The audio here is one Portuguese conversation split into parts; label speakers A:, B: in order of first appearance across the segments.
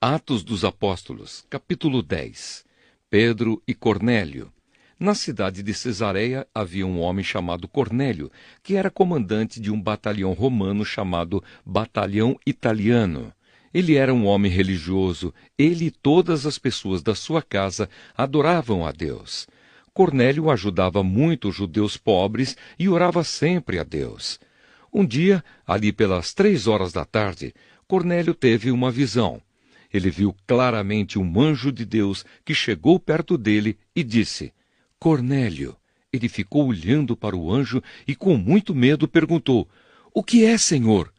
A: Atos dos Apóstolos, capítulo 10. Pedro e Cornélio. Na cidade de Cesareia havia um homem chamado Cornélio, que era comandante de um batalhão romano chamado Batalhão Italiano. Ele era um homem religioso. Ele e todas as pessoas da sua casa adoravam a Deus. Cornélio ajudava muito os judeus pobres e orava sempre a Deus. Um dia, ali pelas 3 horas da tarde, Cornélio teve uma visão. Ele viu claramente um anjo de Deus que chegou perto dele e disse: Cornélio. Ele ficou olhando para o anjo e com muito medo perguntou: O que é, Senhor?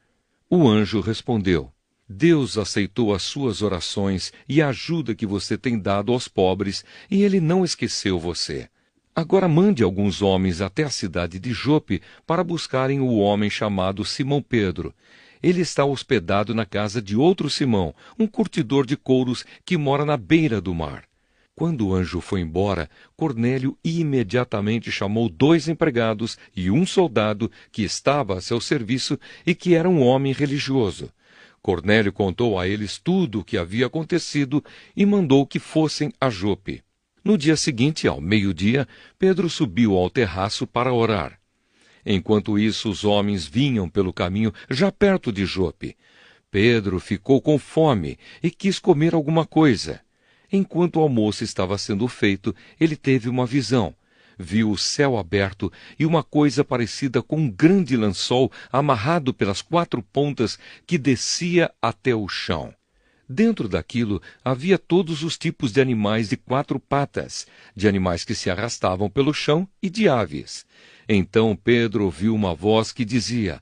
A: O anjo respondeu: Deus aceitou as suas orações e a ajuda que você tem dado aos pobres, e ele não esqueceu você. Agora mande alguns homens até a cidade de Jope para buscarem o homem chamado Simão Pedro. Ele está hospedado na casa de outro Simão, um curtidor de couros que mora na beira do mar. Quando o anjo foi embora, Cornélio imediatamente chamou 2 empregados e um soldado que estava a seu serviço e que era um homem religioso. Cornélio contou a eles tudo o que havia acontecido e mandou que fossem a Jope. No dia seguinte, ao meio-dia, Pedro subiu ao terraço para orar. Enquanto isso, os homens vinham pelo caminho já perto de Jope. Pedro ficou com fome e quis comer alguma coisa. Enquanto o almoço estava sendo feito, ele teve uma visão. Viu o céu aberto e uma coisa parecida com um grande lençol amarrado pelas 4 pontas que descia até o chão. Dentro daquilo havia todos os tipos de animais de 4 patas, de animais que se arrastavam pelo chão e de aves. Então Pedro ouviu uma voz que dizia: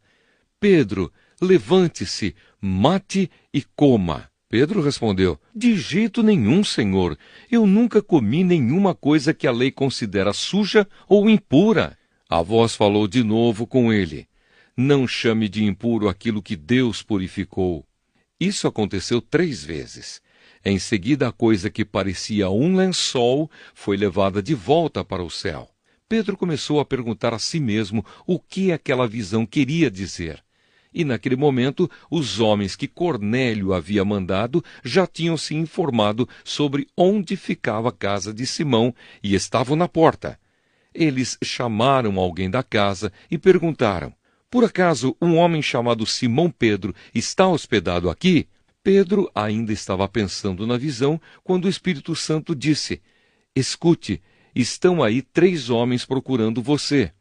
A: Pedro, levante-se, mate e coma. Pedro respondeu: De jeito nenhum, Senhor. Eu nunca comi nenhuma coisa que a lei considera suja ou impura. A voz falou de novo com ele: Não chame de impuro aquilo que Deus purificou. Isso aconteceu 3 vezes. Em seguida, a coisa que parecia um lençol foi levada de volta para o céu. Pedro começou a perguntar a si mesmo o que aquela visão queria dizer. E naquele momento, os homens que Cornélio havia mandado já tinham se informado sobre onde ficava a casa de Simão e estavam na porta. Eles chamaram alguém da casa e perguntaram: Por acaso um homem chamado Simão Pedro está hospedado aqui? Pedro ainda estava pensando na visão quando o Espírito Santo disse: Escute, estão aí 3 homens procurando você.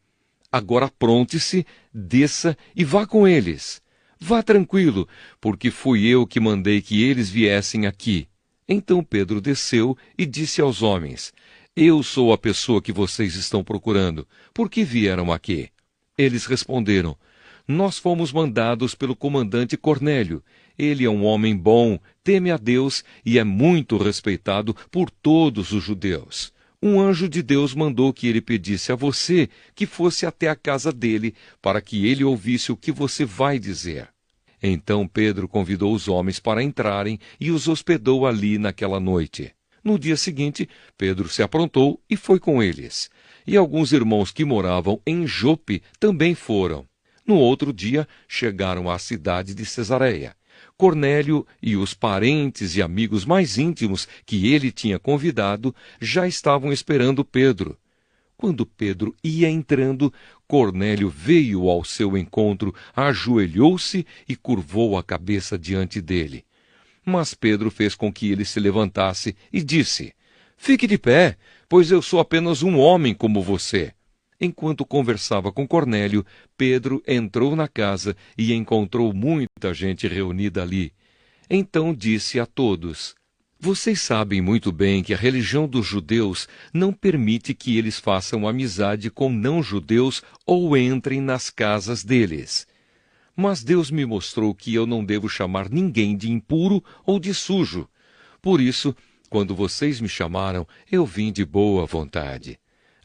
A: Agora apronte-se, desça e vá com eles. Vá tranquilo, porque fui eu que mandei que eles viessem aqui. Então Pedro desceu e disse aos homens: Eu sou a pessoa que vocês estão procurando. Por que vieram aqui? Eles responderam: Nós fomos mandados pelo comandante Cornélio. Ele é um homem bom, teme a Deus e é muito respeitado por todos os judeus. Um anjo de Deus mandou que ele pedisse a você que fosse até a casa dele, para que ele ouvisse o que você vai dizer. Então Pedro convidou os homens para entrarem e os hospedou ali naquela noite. No dia seguinte, Pedro se aprontou e foi com eles. E alguns irmãos que moravam em Jope também foram. No outro dia, chegaram à cidade de Cesareia. Cornélio e os parentes e amigos mais íntimos que ele tinha convidado já estavam esperando Pedro. Quando Pedro ia entrando, Cornélio veio ao seu encontro, ajoelhou-se e curvou a cabeça diante dele. Mas Pedro fez com que ele se levantasse e disse: Fique de pé, pois eu sou apenas um homem como você. Enquanto conversava com Cornélio, Pedro entrou na casa e encontrou muita gente reunida ali. Então disse a todos: Vocês sabem muito bem que a religião dos judeus não permite que eles façam amizade com não-judeus ou entrem nas casas deles. Mas Deus me mostrou que eu não devo chamar ninguém de impuro ou de sujo. Por isso, quando vocês me chamaram, eu vim de boa vontade.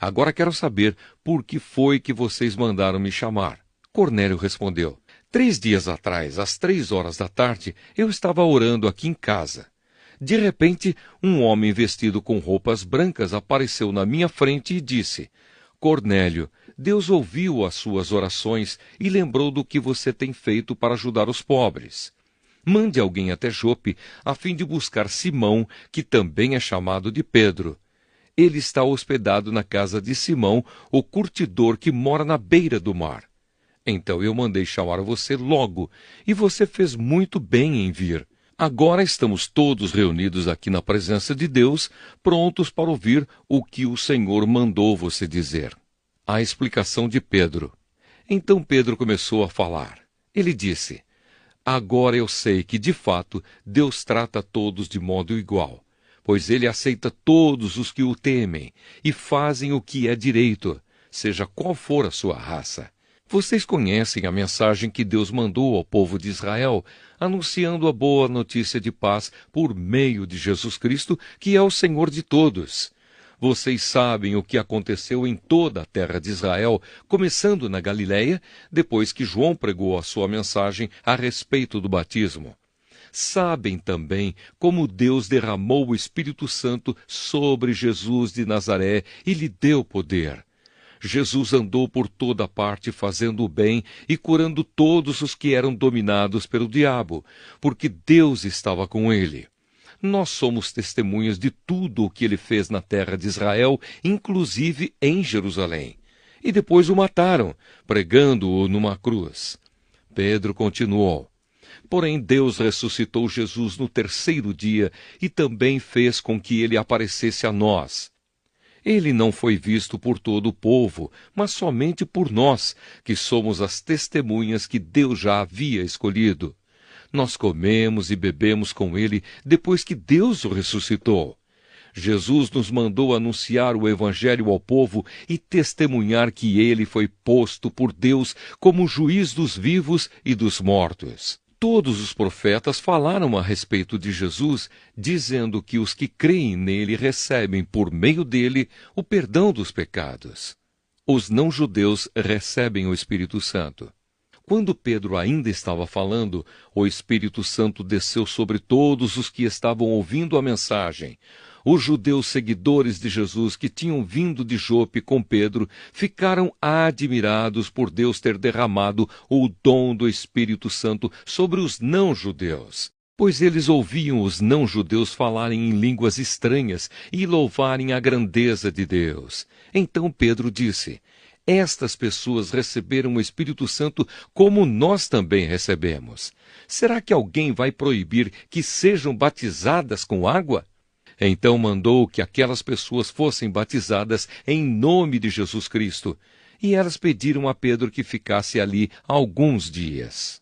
A: Agora quero saber por que foi que vocês mandaram me chamar. Cornélio respondeu: 3 dias atrás, às 3 horas da tarde, eu estava orando aqui em casa. De repente, um homem vestido com roupas brancas apareceu na minha frente e disse: Cornélio, Deus ouviu as suas orações e lembrou do que você tem feito para ajudar os pobres. Mande alguém até Jope, a fim de buscar Simão, que também é chamado de Pedro. Ele está hospedado na casa de Simão, o curtidor que mora na beira do mar. Então eu mandei chamar você logo, e você fez muito bem em vir. Agora estamos todos reunidos aqui na presença de Deus, prontos para ouvir o que o Senhor mandou você dizer. A explicação de Pedro. Então Pedro começou a falar. Ele disse: Agora eu sei que, de fato, Deus trata todos de modo igual, pois ele aceita todos os que o temem e fazem o que é direito, seja qual for a sua raça. Vocês conhecem a mensagem que Deus mandou ao povo de Israel, anunciando a boa notícia de paz por meio de Jesus Cristo, que é o Senhor de todos. Vocês sabem o que aconteceu em toda a terra de Israel, começando na Galiléia, depois que João pregou a sua mensagem a respeito do batismo. Sabem também como Deus derramou o Espírito Santo sobre Jesus de Nazaré e lhe deu poder. Jesus andou por toda parte fazendo o bem e curando todos os que eram dominados pelo diabo, porque Deus estava com ele. Nós somos testemunhas de tudo o que ele fez na terra de Israel, inclusive em Jerusalém. E depois o mataram, pregando-o numa cruz. Pedro continuou: Porém Deus ressuscitou Jesus no terceiro dia e também fez com que ele aparecesse a nós. Ele não foi visto por todo o povo, mas somente por nós, que somos as testemunhas que Deus já havia escolhido. Nós comemos e bebemos com ele depois que Deus o ressuscitou. Jesus nos mandou anunciar o Evangelho ao povo e testemunhar que ele foi posto por Deus como juiz dos vivos e dos mortos. Todos os profetas falaram a respeito de Jesus, dizendo que os que creem nele recebem, por meio dele, o perdão dos pecados. Os não-judeus recebem o Espírito Santo. Quando Pedro ainda estava falando, o Espírito Santo desceu sobre todos os que estavam ouvindo a mensagem. Os judeus seguidores de Jesus que tinham vindo de Jope com Pedro ficaram admirados por Deus ter derramado o dom do Espírito Santo sobre os não-judeus, pois eles ouviam os não-judeus falarem em línguas estranhas e louvarem a grandeza de Deus. Então Pedro disse: Estas pessoas receberam o Espírito Santo como nós também recebemos. Será que alguém vai proibir que sejam batizadas com água? Então mandou que aquelas pessoas fossem batizadas em nome de Jesus Cristo. E elas pediram a Pedro que ficasse ali alguns dias.